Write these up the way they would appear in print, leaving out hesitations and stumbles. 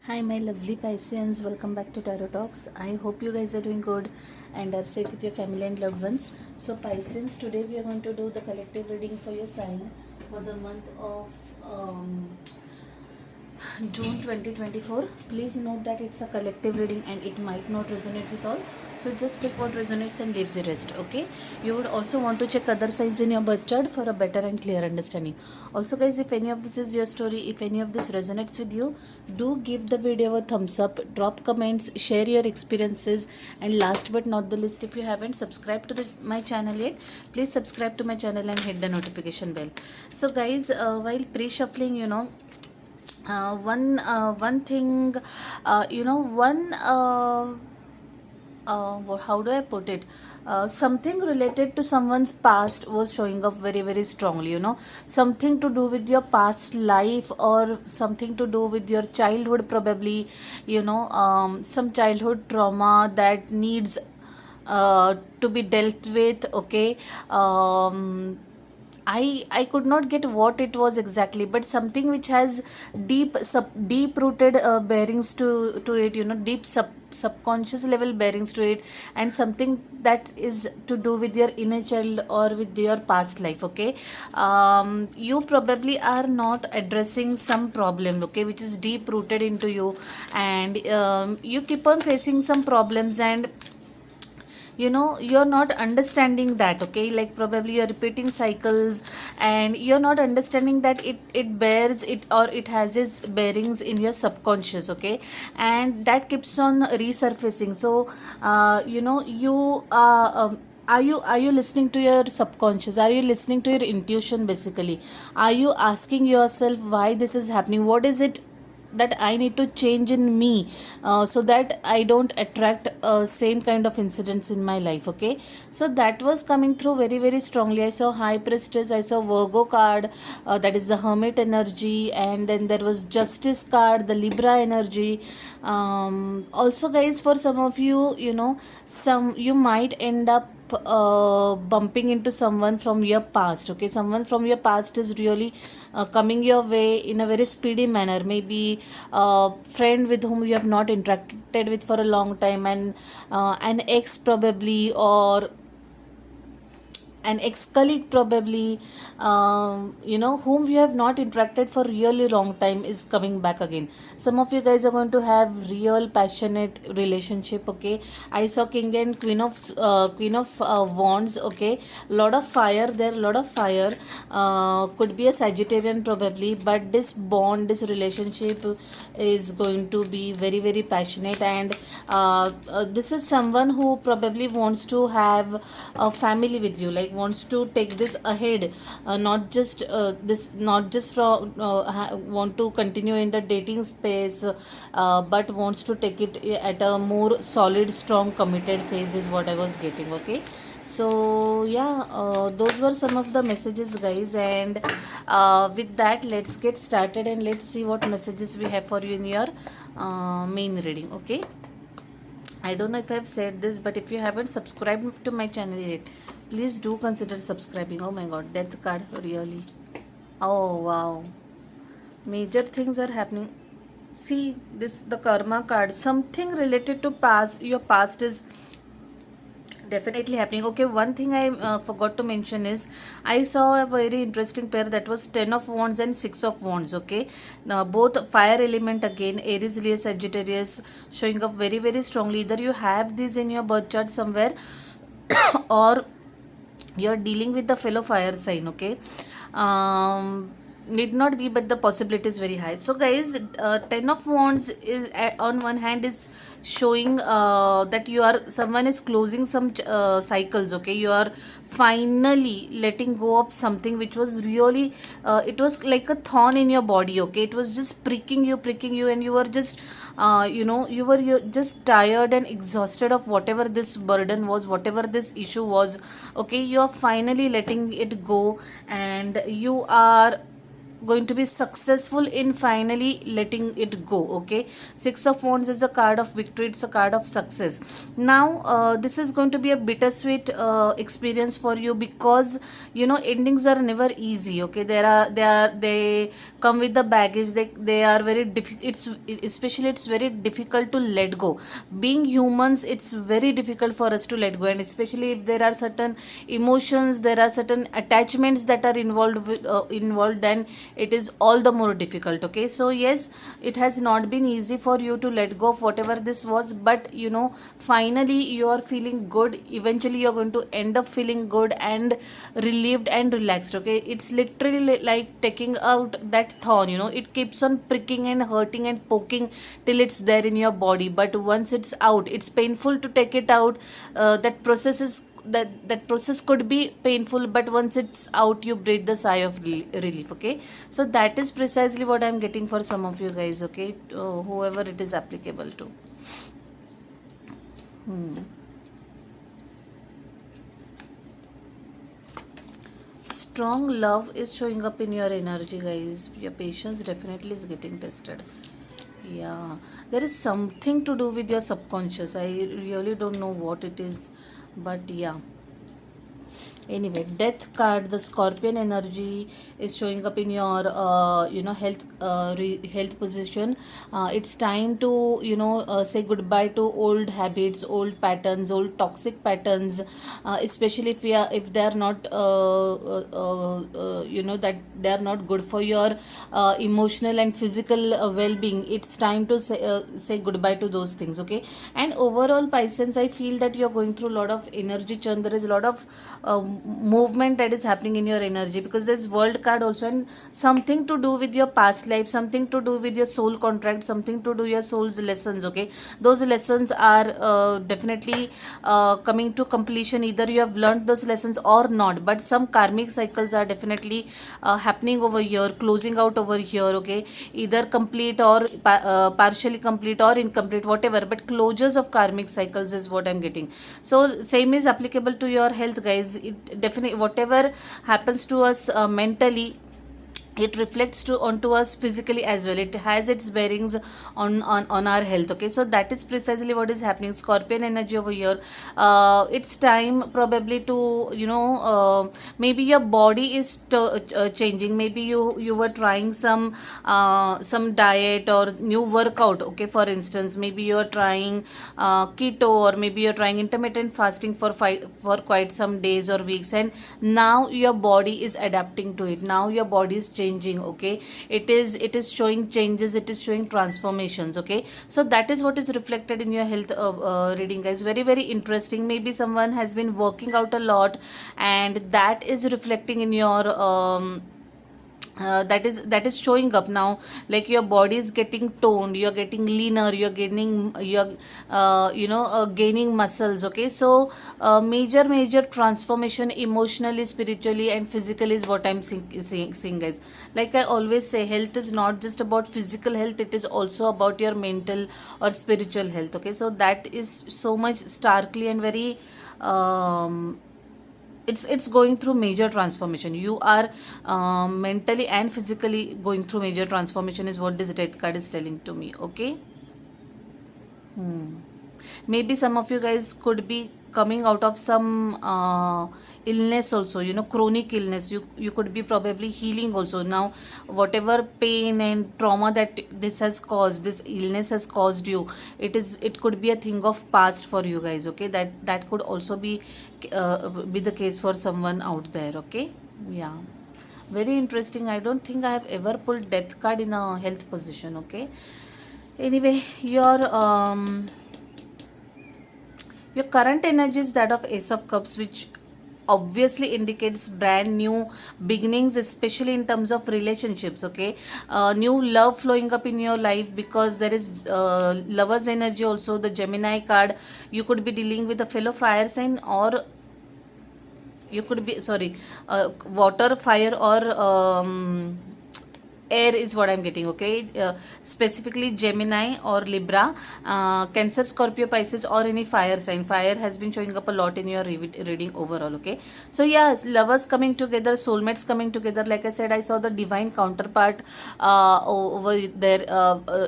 Hi, my lovely Pisceans. Welcome back to Tarot Talks. I hope you guys are doing good and are safe with your family and loved ones. So, Pisceans, today we are going to do the collective reading for your sign for the month of June 2024. Please note that it's a collective reading and it might not resonate with all. So just take what resonates and leave the rest. Okay. You would also want to check other signs in your birth chart for a better and clear understanding. Also, guys, if any of this is your story, if any of this resonates with you, do give the video a thumbs up, drop comments, share your experiences, and last but not the least, if you haven't subscribed to my channel yet, please subscribe to my channel and hit the notification bell. So, guys, while pre-shuffling, one thing, one how do I put it? Something related to someone's past was showing up very, very strongly. Something to do with your past life or something to do with your childhood, probably. Some childhood trauma that needs to be dealt with. Okay. I could not get what it was exactly, but something which has deep rooted bearings to it, deep subconscious level bearings to it, and something that is to do with your inner child or with your past life. Okay. You probably are not addressing some problem, okay, which is deep rooted into you, and you keep on facing some problems, and you're not understanding that. Okay, like probably you're repeating cycles and you're not understanding that it bears it, or it has its bearings in your subconscious. Okay, and that keeps on resurfacing. So are you listening to your subconscious? Are you listening to your intuition? Basically, are you asking yourself why this is happening? What is it that I need to change in me, so that I don't attract same kind of incidents in my life. Okay, so that was coming through very, very strongly. I saw High Priestess, I saw Virgo card, that is the Hermit energy, and then there was Justice card, the Libra energy. Also, guys, for some of you, some you might end up bumping into someone from your past. Okay, someone from your past is really coming your way in a very speedy manner. Maybe a friend with whom you have not interacted with for a long time, and an ex probably, or an ex-colleague probably, whom you have not interacted for really long time, is coming back again. Some of you guys are going to have real passionate relationship. Okay, I saw king and queen of wands. Okay, lot of fire there, lot of fire. Could be a Sagittarian probably, but this bond, this relationship is going to be very, very passionate, and this is someone who probably wants to have a family with you, like wants to take this ahead, not just from want to continue in the dating space, but wants to take it at a more solid, strong, committed phase, is what I was getting. Okay, so yeah, those were some of the messages, guys, and with that, let's get started and let's see what messages we have for you in your main reading. Okay, I don't know if I've said this, but if you haven't subscribed to my channel yet, please do consider subscribing. Oh my god, death card, really. Oh wow. Major things are happening. See, this the karma card. Something related to past. Your past is definitely happening. Okay, one thing I forgot to mention is I saw a very interesting pair, that was 10 of wands and 6 of wands. Okay, now both fire element again, Aries, Leo, Sagittarius, showing up very, very strongly. Either you have these in your birth chart somewhere or you're dealing with the fellow fire sign. Okay, need not be, but the possibility is very high. So, guys, 10 of wands is, on one hand, is showing that someone is closing some cycles. Okay, you are finally letting go of something which was really, it was like a thorn in your body. Okay, it was just pricking you, and you were just you just tired and exhausted of whatever this burden was, whatever this issue was. Okay, you are finally letting it go, and you are going to be successful in finally letting it go. Okay, Six of Wands is a card of victory, it's a card of success. Now this is going to be a bittersweet experience for you, because you know endings are never easy. Okay, they come with the baggage, they are very difficult. It's especially it's very difficult to let go. Being humans, it's very difficult for us to let go, and especially if there are certain emotions, there are certain attachments that are involved, then it is all the more difficult. Okay, so yes, it has not been easy for you to let go of whatever this was, but you know finally you are feeling good. Eventually you're going to end up feeling good and relieved and relaxed. Okay, it's literally like taking out that thorn, you know, it keeps on pricking and hurting and poking till it's there in your body, but once it's out, it's painful to take it out. That process could be painful, but once it's out, you breathe the sigh of relief. Okay, so that is precisely what I'm getting for some of you guys. Okay, whoever it is applicable to. Strong love is showing up in your energy, guys. Your patience definitely is getting tested. Yeah, there is something to do with your subconscious. I really don't know what it is, but yeah. Anyway, death card, the scorpion energy is showing up in your health position. It's time to say goodbye to old habits, old patterns, old toxic patterns, especially if they are not that they are not good for your emotional and physical well-being. It's time to say goodbye to those things. Okay, and overall, Pisces, I feel that you're going through a lot of energy churn. There is a lot of movement that is happening in your energy, because there's world card also, and something to do with your past life, something to do with your soul contract, something to do your soul's lessons. Okay, those lessons are definitely coming to completion. Either you have learned those lessons or not, but some karmic cycles are definitely happening over here, closing out over here. Okay, either complete or partially complete or incomplete, whatever, but closures of karmic cycles is what I'm getting. So same is applicable to your health, guys. It definitely, whatever happens to us mentally, it reflects onto us physically as well. It has its bearings on our health. Okay, so that is precisely what is happening. Scorpion energy over here. It's time probably to maybe your body is changing. Maybe you were trying some diet or new workout. Okay, for instance, maybe you are trying keto, or maybe you're trying intermittent fasting for quite some days or weeks, and now your body is adapting to it. Now your body is changing. Okay, it is showing changes, it is showing transformations. Okay, so that is what is reflected in your health reading, guys. Very, very interesting. Maybe someone has been working out a lot, and that is reflecting in your that is showing up now. Like your body is getting toned, you're getting leaner, you're gaining muscles. Okay, so major transformation emotionally, spiritually, and physically is what I'm seeing, guys. Like I always say, health is not just about physical health, it is also about your mental or spiritual health. Okay, so that is so much starkly and very it's going through major transformation. You are mentally and physically going through major transformation, is what this death card is telling to me. Okay. Maybe some of you guys could be coming out of some illness also, chronic illness. You could be probably healing also now. Whatever pain and trauma that this illness has caused you, it could be a thing of past for you guys. Okay, that could also be the case for someone out there. Okay, yeah, very interesting. I don't think I have ever pulled death card in a health position. Okay, anyway, your current energy is that of Ace of Cups, which obviously indicates brand new beginnings, especially in terms of relationships. Okay, new love flowing up in your life, because there is lover's energy also. The Gemini card, you could be dealing with a fellow fire sign, or you could be water, fire, or air is what I'm getting, okay? Specifically Gemini or Libra, Cancer, Scorpio, Pisces, or any fire sign. Fire has been showing up a lot in your reading overall, okay? So yes, lovers coming together, soulmates coming together. Like I said, I saw the divine counterpart over there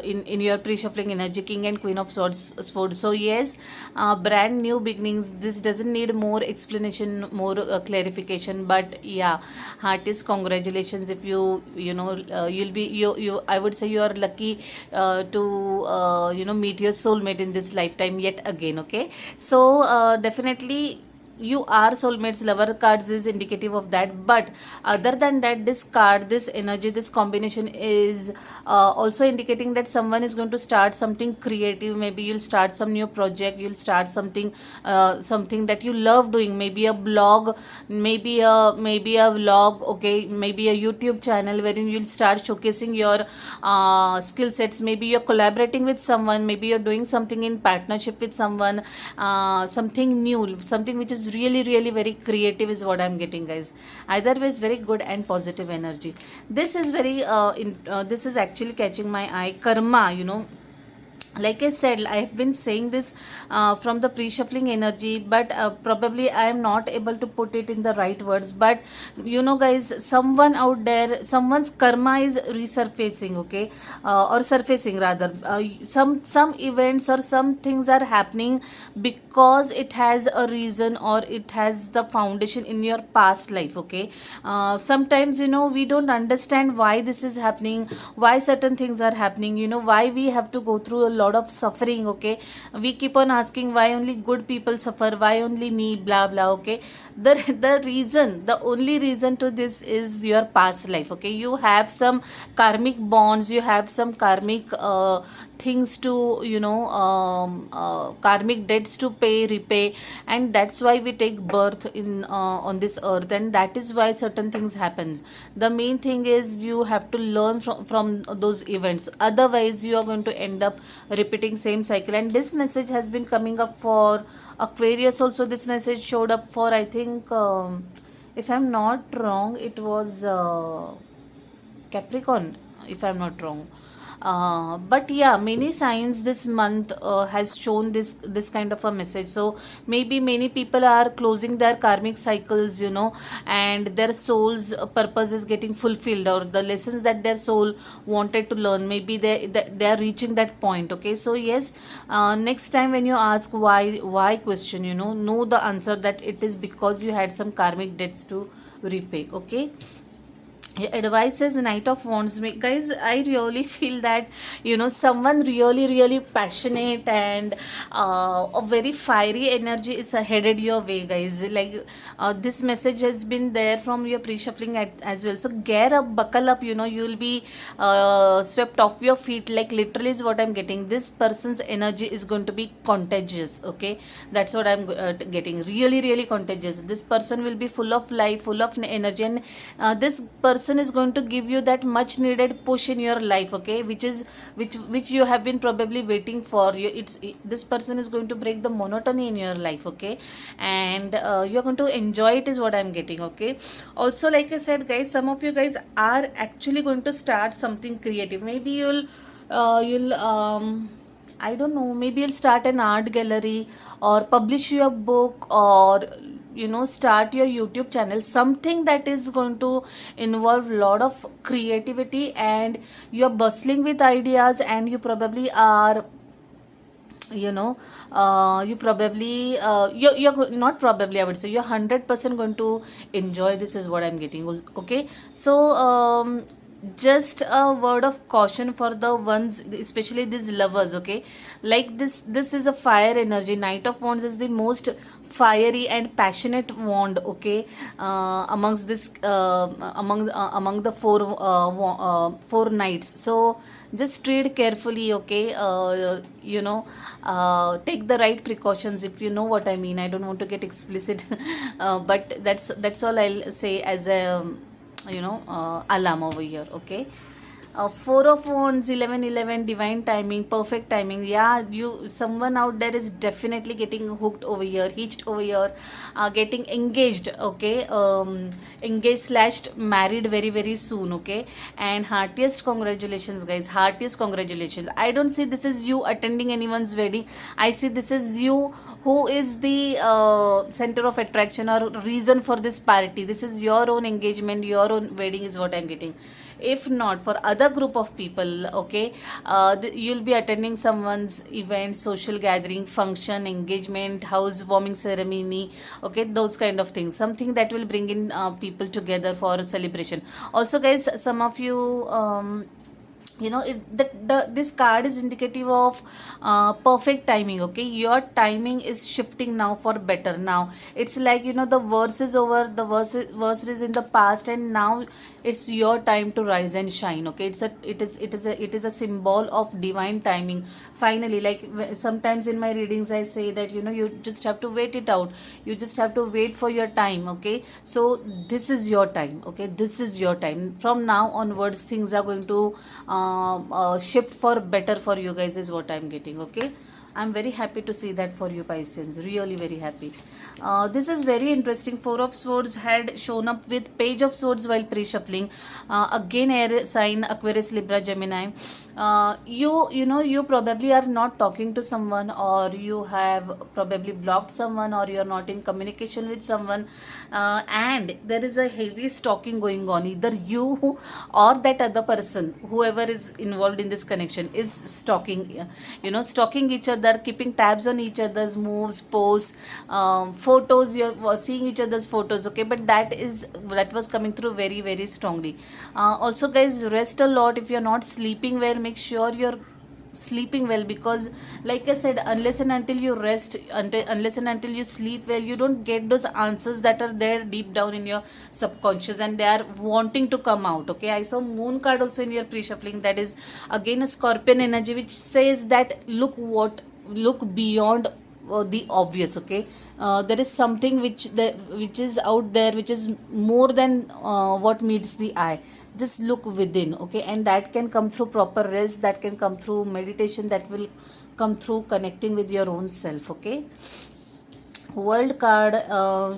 in your pre-shuffling energy, King and Queen of Swords. So yes, brand new beginnings. This doesn't need more explanation, more clarification. But yeah, heartiest congratulations if you'll be you I would say you are lucky to meet your soulmate in this lifetime yet again, okay? So definitely you are soulmates. Lover cards is indicative of that, but other than that, this card, this energy, this combination is also indicating that someone is going to start something creative. Maybe you'll start some new project, you'll start something that you love doing, maybe a blog, maybe a vlog, okay, maybe a YouTube channel wherein you'll start showcasing your skill sets. Maybe you're collaborating with someone, maybe you're doing something in partnership with someone, something new, something which is really really very creative is what I'm getting, guys. Either way is very good and positive energy. This is very this is actually catching my eye. Karma, like I said, I have been saying this from the pre-shuffling energy, but probably I am not able to put it in the right words. But guys, someone out there, someone's karma is resurfacing, okay, or surfacing rather. Some events or some things are happening because it has a reason or it has the foundation in your past life, okay. Sometimes we don't understand why this is happening, why certain things are happening, why we have to go through a lot of suffering, okay. We keep on asking why only good people suffer, why only me, blah blah, okay. The only reason to this is your past life, okay. You have some karmic bonds, you have some karmic things to karmic debts to repay, and that's why we take birth in on this earth, and that is why certain things happens. The main thing is you have to learn from those events, otherwise you are going to end up repeating same cycle. And this message has been coming up for Aquarius also. This message showed up for, I think, if I'm not wrong, it was Capricorn, if I'm not wrong. But yeah, many signs this month has shown this kind of a message. So maybe many people are closing their karmic cycles, and their soul's purpose is getting fulfilled, or the lessons that their soul wanted to learn, maybe they are reaching that point, okay. So yes, next time when you ask why question, know the answer, that it is because you had some karmic debts to repay, okay. Advice is Knight of Wands. Guys, I really feel that someone really really passionate and a very fiery energy is headed your way, guys. Like this message has been there from your pre-shuffling as well. So gear up, buckle up, you'll be swept off your feet, like literally is what I'm getting. This person's energy is going to be contagious, okay. That's what I'm getting, really really contagious. This person will be full of life, full of energy, and this person is going to give you that much needed push in your life, okay, which you have been probably waiting for. This person is going to break the monotony in your life, okay, and you're going to enjoy it is what I'm getting, okay. Also, like I said, guys, some of you guys are actually going to start something creative. Maybe you'll I don't know, maybe you'll start an art gallery or publish your book, or start your YouTube channel, something that is going to involve lot of creativity, and you're bustling with ideas, and you probably are you probably you're not probably, I would say you're 100% going to enjoy this is what I'm getting, okay. So just a word of caution for the ones, especially these lovers, okay. Like this is a fire energy. Knight of Wands is the most fiery and passionate wand, okay, amongst this among the four knights. So just tread carefully, okay. Take the right precautions, if you know what I mean. I don't want to get explicit but that's all I'll say as a alarm over here, okay. Four of Wands, 11, divine timing, perfect timing. Yeah, someone out there is definitely getting hooked over here, hitched over here, getting engaged. Okay, engaged slash married very very soon. Okay, and heartiest congratulations, guys. Heartiest congratulations. I don't see this is you attending anyone's wedding. I see this is you who is the center of attraction or reason for this party. This is your own engagement, your own wedding is what I'm getting. If not for other group of people, okay, you'll be attending someone's event, social gathering, function, engagement, housewarming ceremony, okay, those kind of things, something that will bring in people together for a celebration. Also, guys, some of you, this card is indicative of perfect timing. Okay, your timing is shifting now for better. Now it's like, the verse is over, the verse is in the past, and now it's your time to rise and shine. Okay, it is a symbol of divine timing. Finally, like, sometimes in my readings I say that, you just have to wait it out, you just have to wait for your time. Okay, so this is your time. Okay, this is your time. From now onwards, things are going to shift for better for you guys, is what I'm getting. Okay, I'm very happy to see that for you, Pisceans. Really very happy. This is very interesting. Four of Swords had shown up with Page of Swords while pre-shuffling. Again, air sign Aquarius, Libra, Gemini. You probably are not talking to someone, or you have probably blocked someone, or you're not in communication with someone, and there is a heavy stalking going on. Either you or that other person, whoever is involved in this connection, is stalking each other, keeping tabs on each other's moves, posts, photos. You're seeing each other's photos. Okay, but that was coming through very very strongly. Also, guys, rest a lot. If you're not sleeping well, make sure you're sleeping well, because like I said, unless and until you rest, unless and until you sleep well, you don't get those answers that are there deep down in your subconscious, and they are wanting to come out. Okay, I saw Moon card also in your pre-shuffling. That is again a Scorpion energy, which says that look beyond the obvious. Okay, there is something which is out there, which is more than what meets the eye. Just look within. Okay, and that can come through proper rest, that can come through meditation, that will come through connecting with your own self. Okay, world card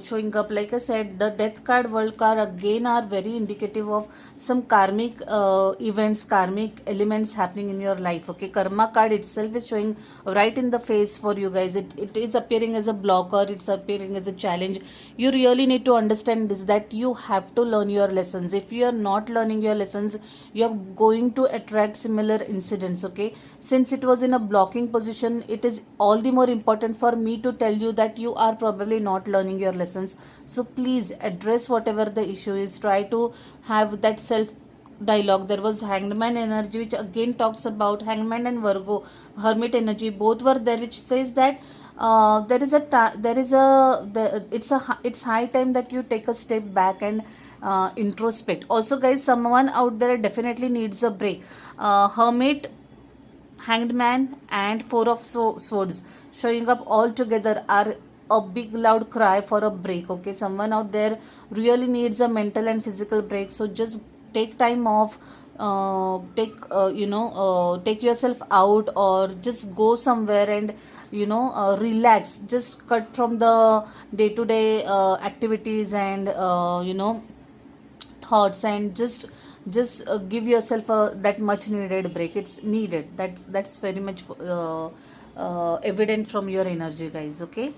showing up. Like I said, the death card, world card again are very indicative of some karmic events, karmic elements happening in your life. Okay, karma card itself is showing right in the face for you guys. It is appearing as a blocker, it's appearing as a challenge. You really need to understand this, that you have to learn your lessons. If you are not learning your lessons, you are going to attract similar incidents. Okay, since it was in a blocking position, it is all the more important for me to tell you that you are probably not learning your lessons. So please address whatever the issue is. Try to have that self dialogue. There was Hangman energy, which again talks about Hangman and Virgo, Hermit energy, both were there, which says that it's high time that you take a step back and introspect. Also, guys, someone out there definitely needs a break. Hermit, Hanged Man, and Four of Swords showing up all together are a big loud cry for a break. Okay, someone out there really needs a mental and physical break. So just take time off, take yourself out, or just go somewhere and relax. Just cut from the day to day activities and thoughts, and just give yourself that much needed break. It's needed. That's very much evident from your energy, guys. Okay,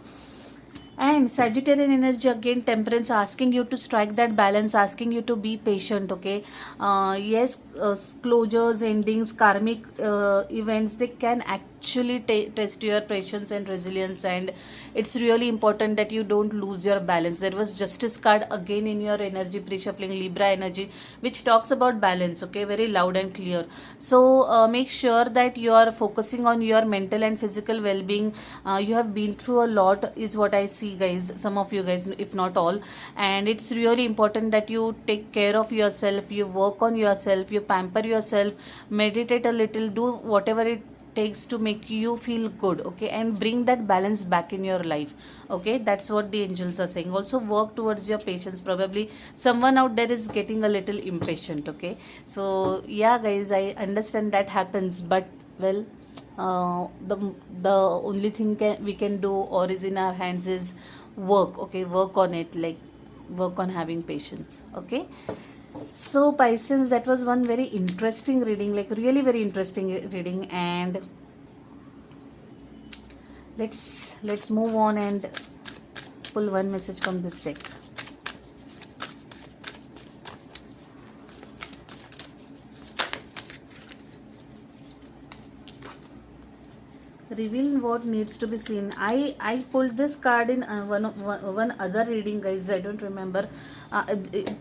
and Sagittarian energy again, Temperance, asking you to strike that balance, asking you to be patient. Okay, yes, closures, endings, karmic events, they can actually test your patience and resilience, and it's really important that you don't lose your balance. There was Justice card again in your energy pre-shuffling, Libra energy, which talks about balance. Okay, very loud and clear. So make sure that you are focusing on your mental and physical well-being. You have been through a lot, is what I see, guys. Some of you guys, if not all, and it's really important that you take care of yourself, you work on yourself, you pamper yourself, meditate a little, do whatever it takes to make you feel good, okay, and bring that balance back in your life, okay. That's what the angels are saying. Also work towards your patience. Probably someone out there is getting a little impatient, okay. So yeah guys, I understand that happens, but well, the only thing we can do or is in our hands is work, okay. Work on it, like work on having patience, okay. So Pisces, that was one very interesting reading, like really very interesting reading. And let's move on and pull one message from this deck. Reveal what needs to be seen. I pulled this card in one other reading, guys. I don't remember.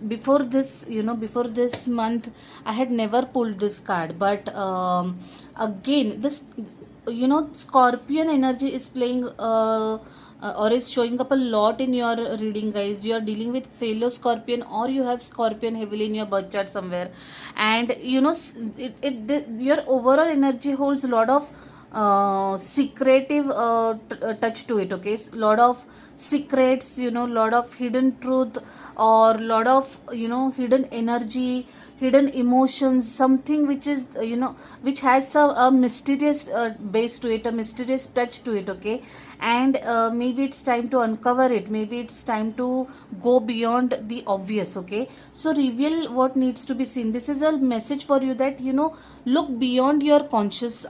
Before this, before this month, I had never pulled this card, but again, this, Scorpion energy is playing. Or is showing up a lot in your reading, guys. You are dealing with fellow Scorpion, or you have Scorpion heavily in your birth chart somewhere, and your overall energy holds a lot of secretive touch to it, okay. Lot of secrets, lot of hidden truth, or lot of hidden energy, hidden emotions, something which is which has some a mysterious base to it, a mysterious touch to it, okay. And maybe it's time to uncover it, maybe it's time to go beyond the obvious, okay. So reveal what needs to be seen. This is a message for you that look beyond your conscious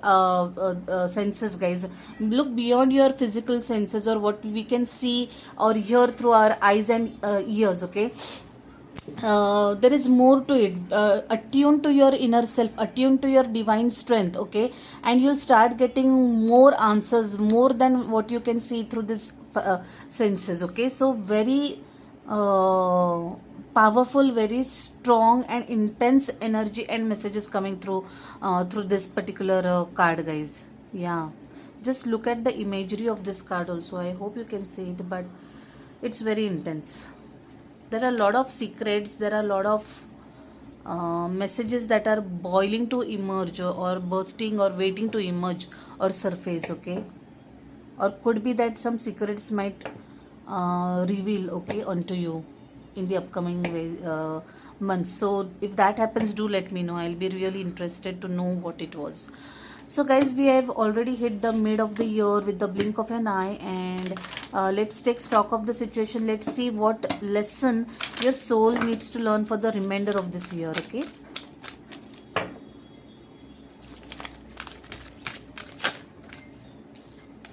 senses, guys. Look beyond your physical senses, or what we can see or hear through our eyes and ears, okay. There is more to it. Attune to your inner self, attune to your divine strength, okay, and you'll start getting more answers, more than what you can see through this senses, okay. So very uh, powerful, very strong and intense energy and messages coming through this particular card, guys. Yeah, just look at the imagery of this card also. I hope you can see it, but it's very intense. There are a lot of secrets, there are a lot of messages that are boiling to emerge, or bursting, or waiting to emerge or surface, okay. Or could be that some secrets might reveal, okay, onto you in the upcoming months. So if that happens, do let me know. I'll be really interested to know what it was. So guys, we have already hit the mid of the year with the blink of an eye, and let's take stock of the situation. Let's see what lesson your soul needs to learn for the remainder of this year, okay.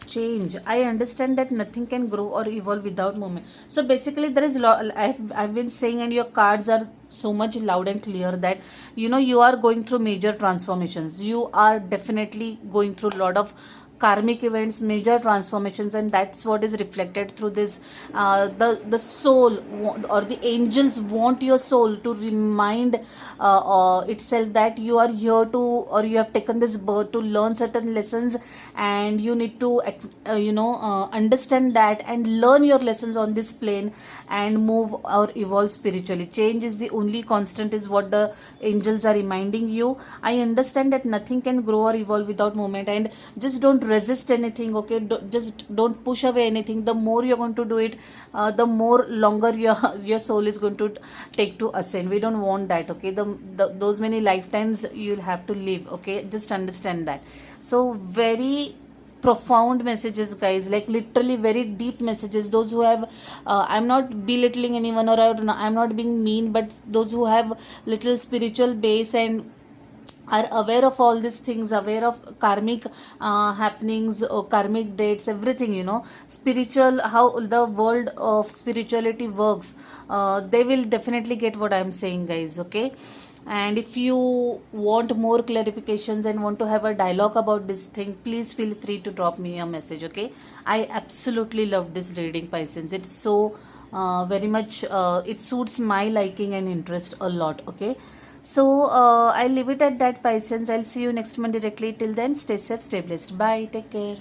Change. I understand that nothing can grow or evolve without movement. So basically there is I've been saying, and your cards are so much loud and clear that you are going through major transformations. You are definitely going through a lot of karmic events, major transformations, and that's what is reflected through this. The soul or the angels want your soul to remind itself that you are here to, or you have taken this birth to learn certain lessons, and you need to understand that and learn your lessons on this plane and move or evolve spiritually. Change is the only constant, is what the angels are reminding you. I understand that nothing can grow or evolve without movement, and just don't resist anything, okay. Just don't push away anything. The more you're going to do it, the more longer your soul is going to take to ascend. We don't want that, okay. Those many lifetimes you'll have to live, okay. Just understand that. So very profound messages, guys, like literally very deep messages. Those who have I'm not belittling anyone, or I'm not being mean, but those who have little spiritual base and are aware of all these things, aware of karmic happenings or karmic dates, everything, spiritual, how the world of spirituality works, they will definitely get what I'm saying, guys, okay. And if you want more clarifications and want to have a dialogue about this thing, please feel free to drop me a message, okay. I absolutely love this reading, Pisces. It's so very much it suits my liking and interest a lot, okay. So I'll leave it at that, Pisces. I'll see you next month directly. Till then, stay safe, stay blessed. Bye. Take care.